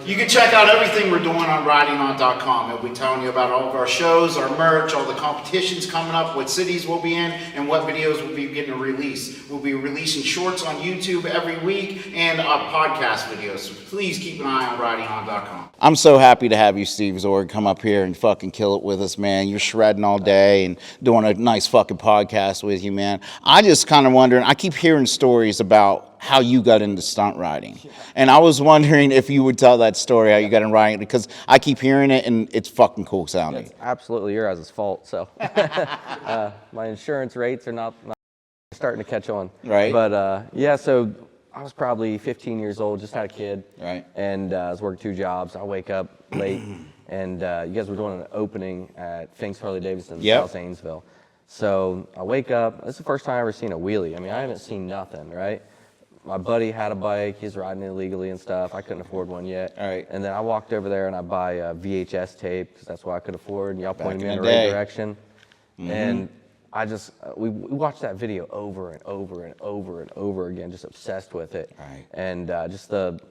You can check out everything we're doing on RidingOn.com. We'll be telling you about all of our shows, our merch, all the competitions coming up, what cities we'll be in, and what videos we'll be getting released. We'll be releasing shorts on YouTube every week and podcast videos. So please keep an eye on RidingOn.com. I'm so happy to have you, Steve Zorg, come up here and fucking kill it with us, man. You're shredding all day and doing a nice fucking podcast with you, man. I just kind of wondering, I keep hearing stories about how you got into stunt riding. And I was wondering if you would tell that story, how you got into riding, because I keep hearing it and it's fucking cool sounding. It's absolutely your guys' fault, so. My insurance rates are not starting to catch on. Right. But yeah, so I was probably 15 years old, just had a kid. Right. And I was working 2 jobs. I wake up late, and you guys were doing an opening at Finks Harley-Davidson in South Zanesville. So I wake up, this is the first time I ever seen a wheelie. I mean, I haven't seen nothing, right? My buddy had a bike, he's riding it illegally and stuff. I couldn't afford one yet. All right. And then I walked over there and I buy a VHS tape, because that's what I could afford, and y'all pointed me in the day. right direction. And I just, we watched that video over and over and over and over again, just obsessed with it. Right. And just the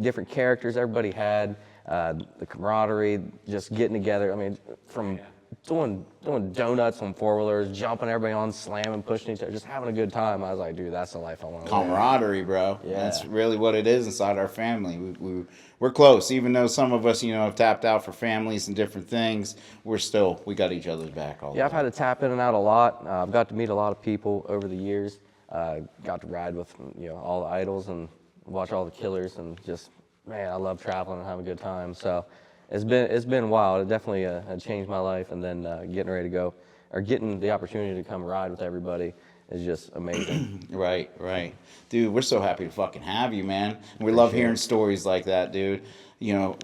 different characters everybody had, the camaraderie, just getting together. I mean, from doing donuts on 4-wheelers, jumping everybody on, slamming, pushing each other, just having a good time. I was like, dude, that's the life I want to live. Camaraderie, bro. Yeah. That's really what it is inside our family. We're close, even though some of us, have tapped out for families and different things. We got each other's back all the Yeah, I've time. had to tap in and out a lot. I've got to meet a lot of people over the years. Got to ride with all the idols and watch all the killers, and just, man, I love traveling and having a good time. So it's been wild. It definitely had changed my life, and then getting ready to go, or getting the opportunity to come ride with everybody is just amazing. Right. Dude, we're so happy to fucking have you, man. We love hearing stories like that, dude.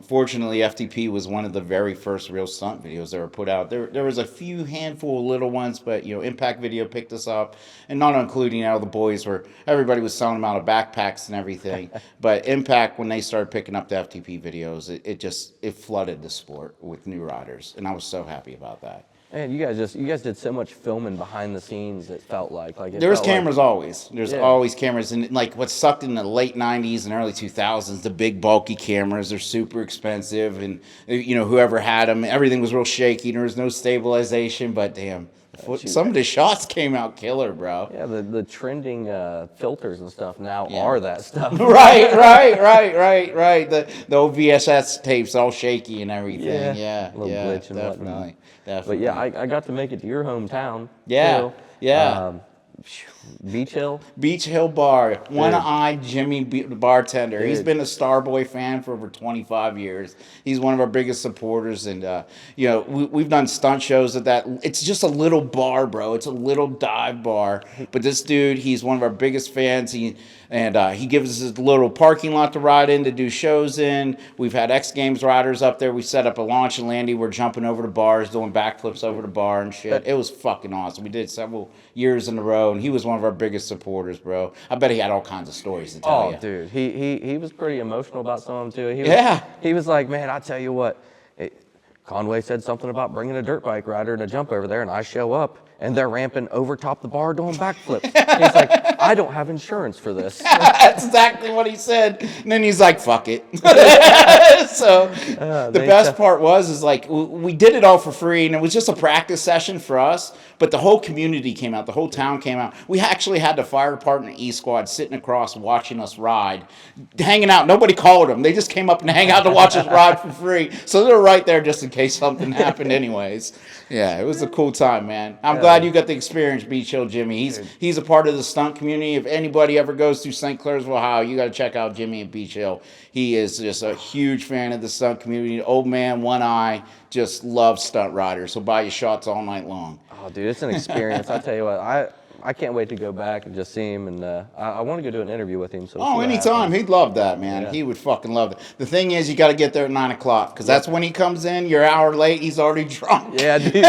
Fortunately, FTP was one of the very first real stunt videos that were put out. There was a few handful of little ones, but, Impact Video picked us up, and not including all the boys where everybody was selling them out of backpacks and everything. But Impact, when they started picking up the FTP videos, it flooded the sport with new riders, and I was so happy about that. Man, you guys did so much filming behind the scenes. It felt like there was cameras always. There's always cameras, and like what sucked in the late '90s and early 2000s, the big bulky cameras. They're super expensive, and whoever had them, everything was real shaky. There was no stabilization, but damn, some of the shots came out killer, bro. Yeah, the trending filters and stuff now are that stuff. Right. The old VSS tapes all shaky and everything. Yeah, a little glitch and definitely. But yeah, I got to make it to your hometown. Yeah, too. yeah. Beach Hill? Beach Hill Bar. One-eyed Jimmy, the bartender. Dude. He's been a Starboy fan for over 25 years. He's one of our biggest supporters. And, we've done stunt shows at that. It's just a little bar, bro. It's a little dive bar. But this dude, he's one of our biggest fans. He gives us his little parking lot to ride in, to do shows in. We've had X Games riders up there. We set up a launch and landing. We're jumping over the bars, doing backflips over the bar and shit. It was fucking awesome. We did several years in a row, and he was one of our biggest supporters, bro. I bet he had all kinds of stories to tell you. Oh, dude, he was pretty emotional about some of them too. He was like, man, I tell you what, Conway said something about bringing a dirt bike rider and a jump over there, and I show up, and they're ramping over top the bar doing backflips. He's like, I don't have insurance for this. That's exactly what he said. And then he's like, fuck it. So the best part was like, we did it all for free, and it was just a practice session for us, but the whole community came out. The whole town came out. We actually had the fire department E Squad sitting across watching us ride, hanging out. Nobody called them. They just came up and hang out to watch us ride for free. So they were right there just in case something happened anyways. Yeah, it was a cool time, man. I'm glad you got the experience, Beach Hill Jimmy. He's a part of the stunt community. If anybody ever goes through St. Clairsville, Ohio, you got to check out Jimmy at Beach Hill. He is just a huge fan of the stunt community. Old man, one eye, just loves stunt riders. He'll buy you shots all night long. Oh, dude, it's an experience. I tell you what, I can't wait to go back and just see him, and I want to go do an interview with him. So anytime. He'd love that, man. Yeah. He would fucking love it. The thing is, you got to get there at 9 o'clock, because that's when he comes in. You're an hour late. He's already drunk. Yeah, dude.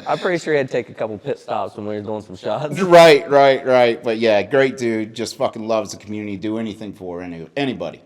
I'm pretty sure he had to take a couple pit stops when we were doing some shots. Right. But yeah, great dude. Just fucking loves the community. Do anything for anybody.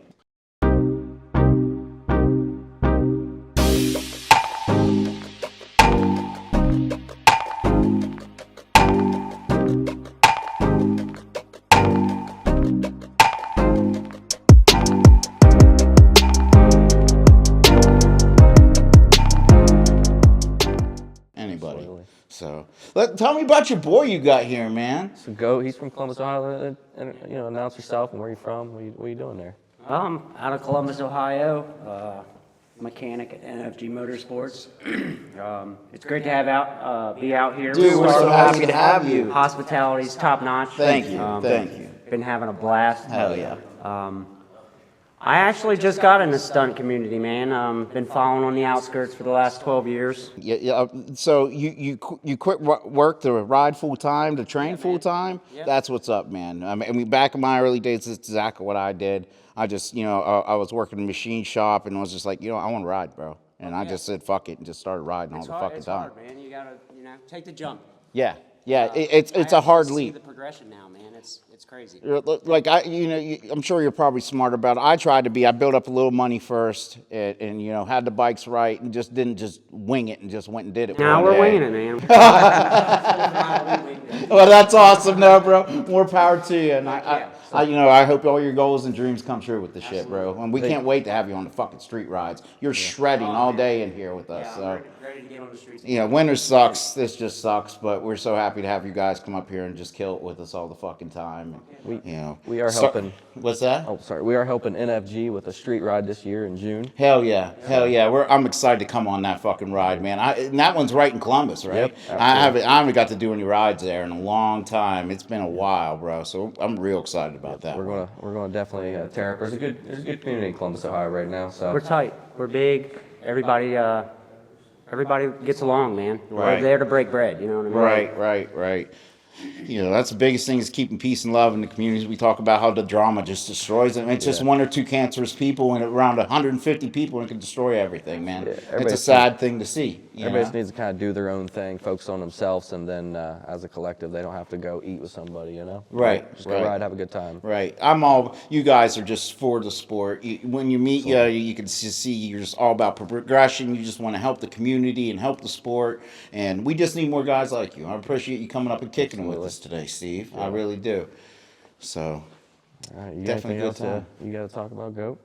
Tell me about your boy you got here, man. So Goat, he's from Columbus, Ohio. And announce yourself and where you're from. What are you doing there? Out of Columbus, Ohio, mechanic at NFG Motorsports. It's great to be out here. Dude, we're so happy to have you. Hospitality's top notch. Thank you, thank you. Been having a blast. Hell yeah. I actually just got in the stunt community, man. Been following on the outskirts for the last 12 years. Yeah. So you quit work to ride full time, to train full time? Yeah. That's what's up, man. I mean, back in my early days, that's exactly what I did. I just, I was working in a machine shop and was just like, I want to ride, bro. And I just said, fuck it, and just started riding all the fucking time. It's hard, man. You gotta, take the jump. Yeah. It's a hard leap. See the progression now, man. It's crazy. Like I'm sure you're probably smart about it. I tried to be. I built up a little money first, and had the bikes right, and didn't just wing it and just went and did it. Now we're winging it, man. Well, that's awesome, though, bro. More power to you, and I hope all your goals and dreams come true with this shit, bro. And we can't wait to have you on the fucking street rides. You're shredding all day in here with us. So. Ready to get on the streets. Winter sucks. This just sucks, but we're so happy to have you guys come up here and just kill it with us all the fucking time. We are helping. What's that? Oh, sorry. We are helping NFG with a street ride this year in June. Hell yeah. I'm excited to come on that fucking ride, man. And that one's right in Columbus, right? Yep, I haven't got to do any rides there in a long time. It's been a while, bro. So I'm real excited about that. We're gonna definitely tear up. There's a good community in Columbus, Ohio right now. So We're tight. We're big. Everybody gets along, man. Right. We're there to break bread, you know what I mean? Right. That's the biggest thing is keeping peace and love in the communities. We talk about how the drama just destroys them. It's just one or two cancerous people and around 150 people and it can destroy everything, man. Yeah, it's a sad thing to see. Everybody needs to kind of do their own thing, focus on themselves, and then as a collective, they don't have to go eat with somebody, Right. Just go ride, have a good time. Right. You guys are just for the sport. When you meet you can see you're just all about progression. You just want to help the community and help the sport. And we just need more guys like you. I appreciate you coming up and kicking it with us today, Steve. Yeah. I really do. So, all right, you got definitely anything good else time. you got to talk about, Goat?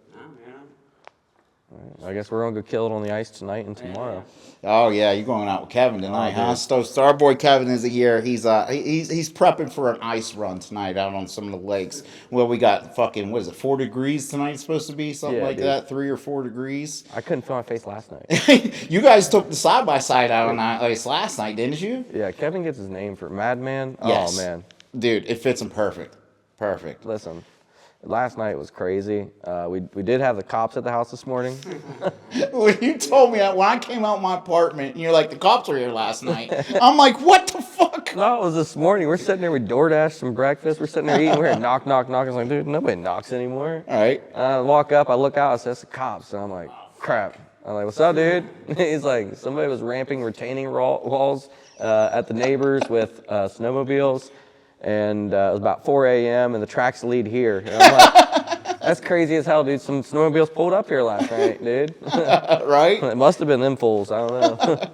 All right, I guess we're gonna go kill it on the ice tonight and tomorrow. Oh yeah, you're going out with Kevin tonight, huh? So Starboy Kevin is here. He's prepping for an ice run tonight out on some of the lakes. Well, we got fucking 4 degrees tonight? It's supposed to be something like that, 3 or 4 degrees. I couldn't feel my face last night. You guys took the side by side out on ice last night, didn't you? Yeah, Kevin gets his name for Madman. Yes. Oh man, dude, it fits him perfect. Listen. Last night was crazy. We did have the cops at the house this morning. When you told me that, when I came out my apartment, and you're like, the cops were here last night. I'm like, what the fuck? No, it was this morning. We're sitting there, we DoorDash some breakfast. We're sitting there eating. We're knock. I was like, dude, nobody knocks anymore. All right. I walk up, I look out, it says the cops. And I'm like, crap. I'm like, what's up, dude? He's like, somebody was ramping retaining walls at the neighbors with snowmobiles. And it was about 4 a.m. and the tracks lead here. And I'm like, that's crazy as hell, dude. Some snowmobiles pulled up here last night, dude. Right? It must have been them fools. I don't know.